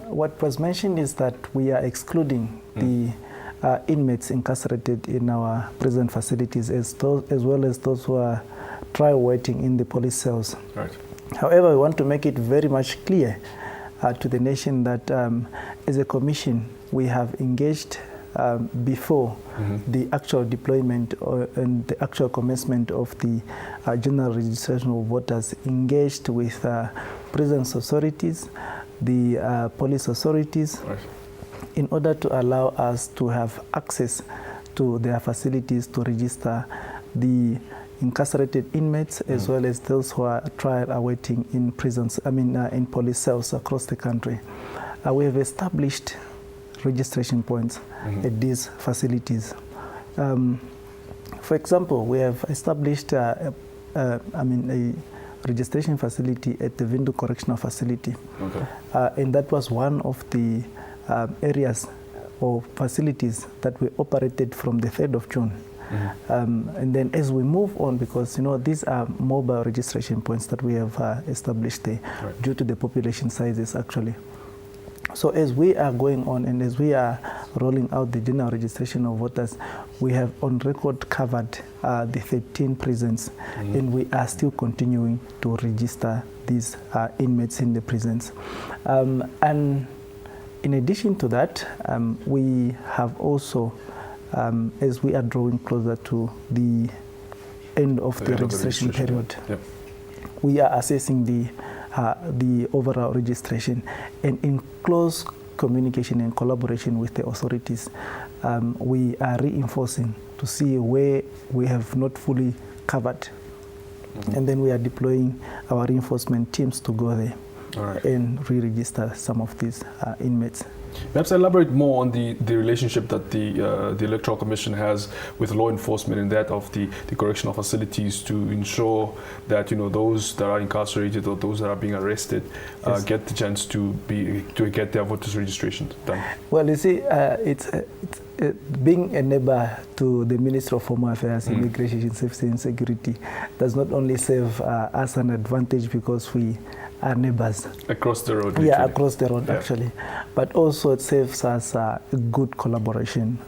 what was mentioned is that we are excluding the inmates incarcerated in our prison facilities as well as those who are trial waiting in the police cells. Right. However, we want to make it very much clear to the nation that as a commission, we have engaged before the actual deployment and the actual commencement of the general registration of voters, engaged with prison authorities, the police authorities, right, in order to allow us to have access to their facilities to register the incarcerated inmates as well as those who are trial awaiting in prisons, in police cells across the country. We have established registration points at these facilities. For example, we have established a registration facility at the Vindu Correctional Facility. Okay. And that was one of the areas or facilities that we operated from the 3rd of June. And then as we move on, because these are mobile registration points that we have established there, right, due to the population sizes actually. So as we are going on and as we are rolling out the general registration of voters, we have on record covered the 13 prisons, and we are still continuing to register these inmates in the prisons. And in addition to that, we have also, as we are drawing closer to the end of the registration period, yep, we are assessing the overall registration, and in close communication and collaboration with the authorities, we are reinforcing to see where we have not fully covered, and then we are deploying our reinforcement teams to go there. All right. And re-register some of these inmates. Perhaps elaborate more on the relationship that the Electoral Commission has with law enforcement and that of the correctional facilities to ensure that those that are incarcerated or those that are being arrested yes, get the chance to get their voters registration done. Well, you see, it's being a neighbor to the Ministry of Home Affairs, Immigration, Safety and Security does not only serve us an advantage because we are neighbors. Across the road. Yeah, across the road, yeah, actually. But also it serves us a good collaboration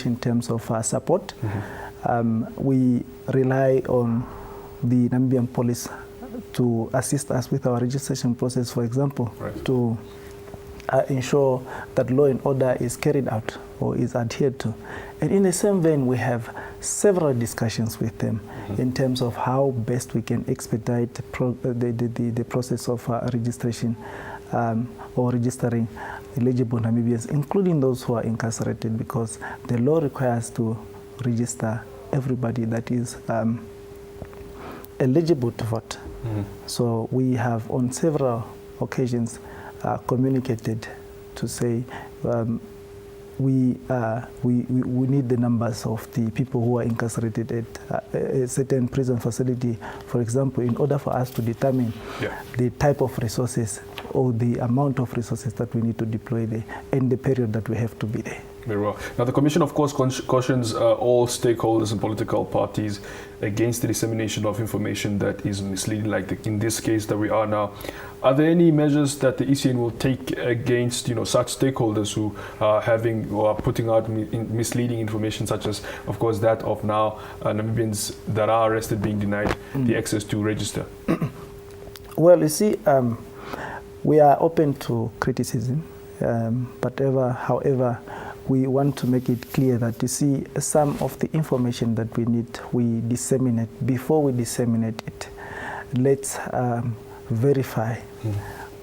in terms of support. We rely on the Namibian police to assist us with our registration process, for example, right, to ensure that law and order is carried out or is adhered to. And in the same vein, we have several discussions with them in terms of how best we can expedite the process of registration or registering eligible Namibians, including those who are incarcerated, because the law requires to register everybody that is eligible to vote. So we have on several occasions communicated to say we need the numbers of the people who are incarcerated at a certain prison facility, for example, in order for us to determine the type of resources or the amount of resources that we need to deploy there and the period that we have to be there. Very well. Now, the Commission, of course, cautions all stakeholders and political parties against the dissemination of information that is misleading, like in this case that we are now. Are there any measures that the ECN will take against, such stakeholders who are having or are putting out misleading information, such as, of course, that of now Namibians that are arrested being denied the access to register? Well, you see, we are open to criticism, however, we want to make it clear that, you see, some of the information that we need, we disseminate. Before we disseminate it, let's verify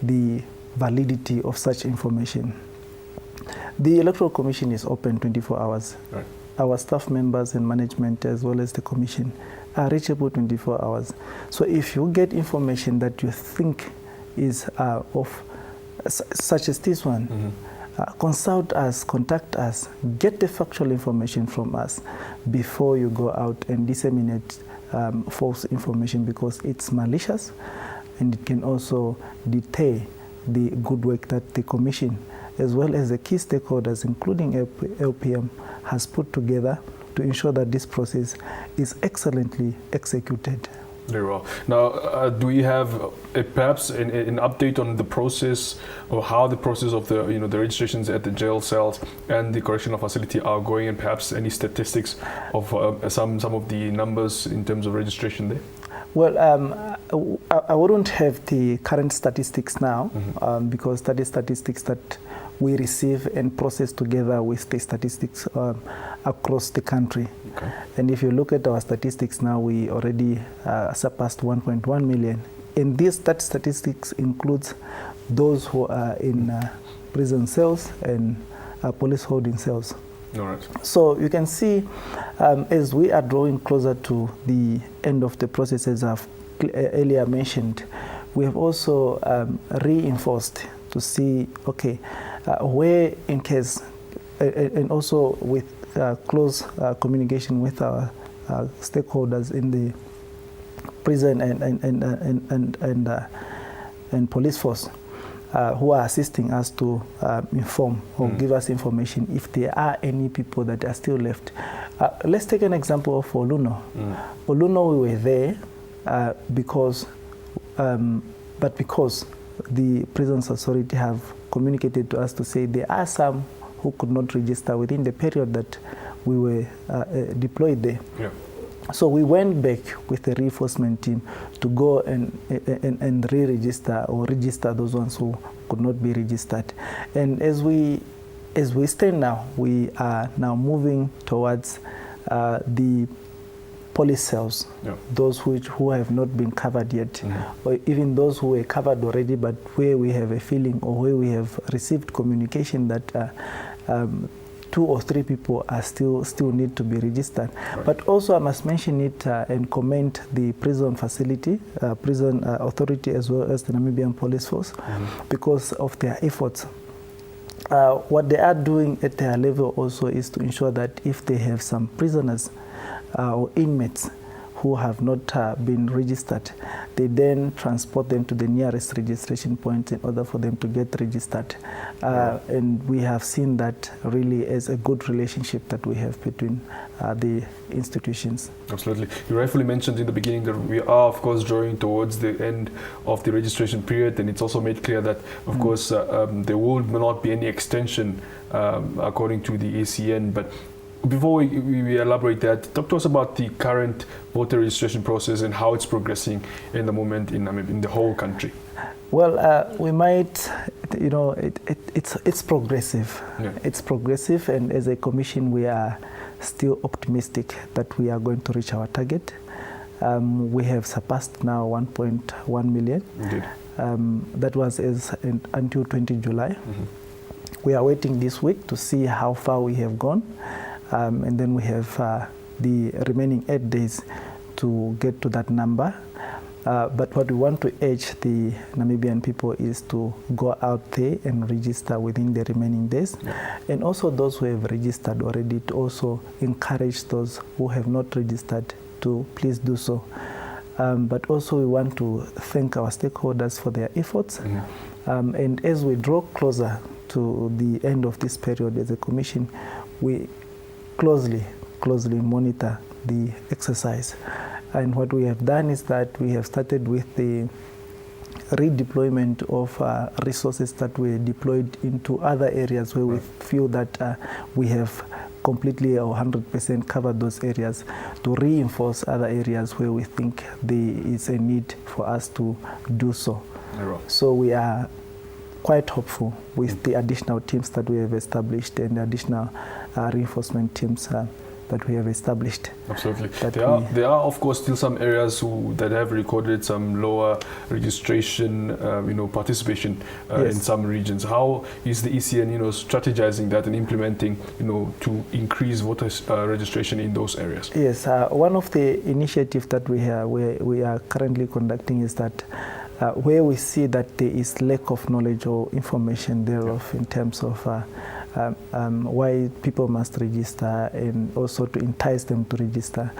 the validity of such information. The Electoral Commission is open 24 hours. Right. Our staff members and management, as well as the Commission, are reachable 24 hours. So if you get information that you think is of such as this one, consult us, contact us, get the factual information from us before you go out and disseminate false information, because it's malicious and it can also deter the good work that the Commission, as well as the key stakeholders, including LPM, has put together to ensure that this process is excellently executed Very well. Now, do we have perhaps an update on the process or how the process of the the registrations at the jail cells and the correctional facility are going, and perhaps any statistics of some of the numbers in terms of registration there? Well, I wouldn't have the current statistics now, because that is statistics that we receive and process together with the statistics across the country. Okay. And if you look at our statistics now, we already surpassed 1.1 million. And that statistics includes those who are in prison cells and police holding cells. All right. So you can see, as we are drawing closer to the end of the process, as I've earlier mentioned, we have also reinforced to see, okay, where in case, and also with close communication with our stakeholders in the prison and police force, who are assisting us to inform or give us information if there are any people that are still left. Let's take an example of Oluno. Oluno, we were there because the Prisons Authority have communicated to us to say there are some who could not register within the period that we were deployed there. Yeah. So we went back with the reinforcement team to go and re-register or register those ones who could not be registered. And as we stand now, we are now moving towards the police cells, those who have not been covered yet, or even those who were covered already, but where we have a feeling or where we have received communication that 2 or 3 people are still need to be registered. Right. But also I must mention it and commend the prison facility, prison authority, as well as the Namibian police force, because of their efforts. What they are doing at their level also is to ensure that if they have some prisoners or inmates who have not been registered, they then transport them to the nearest registration point in order for them to get registered. And we have seen that really as a good relationship that we have between the institutions. Absolutely. You rightfully mentioned in the beginning that we are, of course, drawing towards the end of the registration period, and it's also made clear that, of course, there will not be any extension according to the ECN. But before we elaborate that, talk to us about the current voter registration process and how it's progressing in the moment in Namibia, in the whole country. Well, we might, it's progressive. Yeah. It's progressive, and as a commission, we are still optimistic that we are going to reach our target. We have surpassed now 1.1 million. Indeed. That was until 20 July. We are waiting this week to see how far we have gone. And then we have the remaining 8 days to get to that number. But what we want to urge the Namibian people is to go out there and register within the remaining days. Yeah. And also those who have registered already, to also encourage those who have not registered to please do so. But also we want to thank our stakeholders for their efforts. And as we draw closer to the end of this period as a commission, we closely monitor the exercise. And what we have done is that we have started with the redeployment of resources that were deployed into other areas where we feel that we have completely or 100% covered those areas, to reinforce other areas where we think there is a need for us to do so. So we are quite hopeful with the additional teams that we have established and the additional reinforcement teams that we have established. Absolutely. There are of course still some areas that have recorded some lower registration, participation in some regions. How is the ECN, strategizing that and implementing, to increase voter registration in those areas? Yes, one of the initiatives that we are currently conducting is that where we see that there is lack of knowledge or information thereof in terms of why people must register, and also to entice them to register.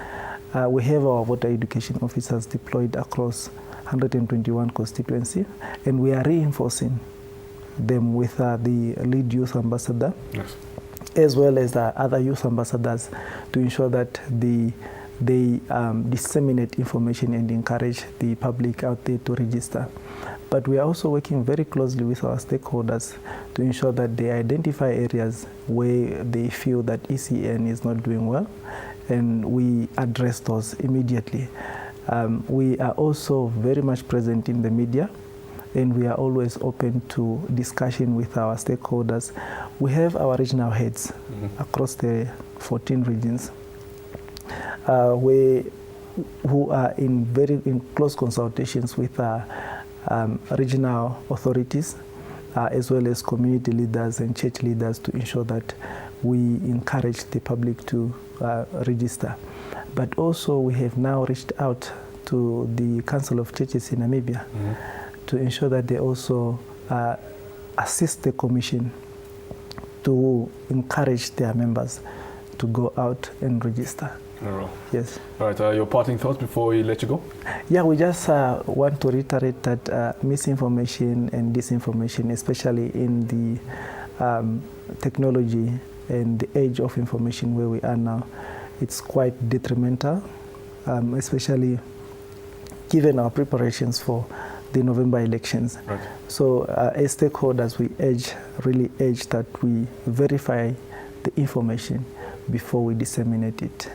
We have our voter education officers deployed across 121 constituencies, and we are reinforcing them with the lead youth ambassador, as well as other youth ambassadors, to ensure that the they disseminate information and encourage the public out there to register. But we are also working very closely with our stakeholders to ensure that they identify areas where they feel that ECN is not doing well, and we address those immediately. We are also very much present in the media, and we are always open to discussion with our stakeholders. We have our regional heads across the 14 regions who are in close consultations with regional authorities, as well as community leaders and church leaders, to ensure that we encourage the public to register. But also we have now reached out to the Council of Churches in Namibia to ensure that they also assist the Commission to encourage their members to go out and register. Yes. All right, your parting thoughts before we let you go? Yeah, we just want to reiterate that misinformation and disinformation, especially in the technology and the age of information where we are now, it's quite detrimental, especially given our preparations for the November elections. Right. So as stakeholders, we really urge that we verify the information before we disseminate it.